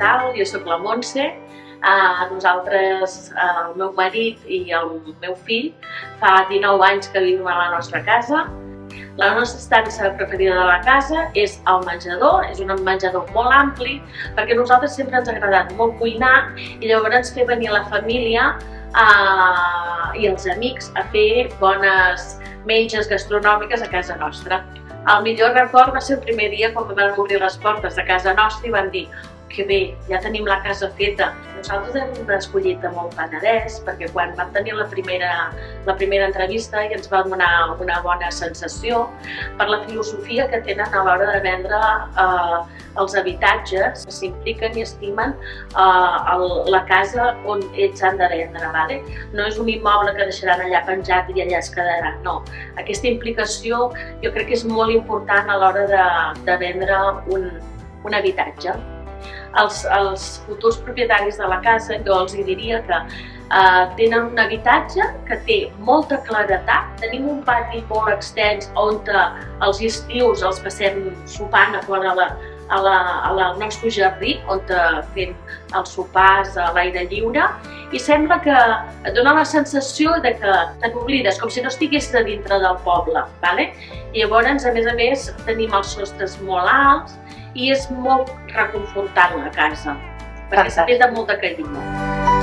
tal? Jo soc la Montse. Nosaltres, el meu marit i el meu fill, fa 19 anys que vivim a la nostra casa. La nostra estança preferida de la casa és el menjador, és un menjador molt ampli, perquè a nosaltres sempre ens ha agradat molt cuinar i llavors fer venir la família i els amics a fer bones menges gastronòmiques a casa nostra. El millor record va ser el primer dia quan vam obrir les portes de casa nostra i vam dir que bé, ja tenim la casa feta. Nosaltres hem escollit de molt Penedès perquè quan vam tenir la primera entrevista i ens va donar una bona sensació per la filosofia que tenen a l'hora de vendre els habitatges, que s'impliquen i estimen la casa on ells han de vendre. Vale? No és un immoble que deixaran allà penjat i allà es quedaran, no. Aquesta implicació jo crec que és molt important a l'hora de vendre un habitatge. Els futurs propietaris de la casa, jo els diria que tenen un habitatge que té molta claredat, tenim un pati molt extens on els estius els passem sopant a fora al nostre jardí, on fem els sopars a l'aire lliure, i sembla que et dona la sensació de que te n'oblides, com si no estigués a dintre del poble. I llavors, a més, tenim els sostres molt alts i és molt reconfortant la casa, perquè s'ha fet amb molta carinyo.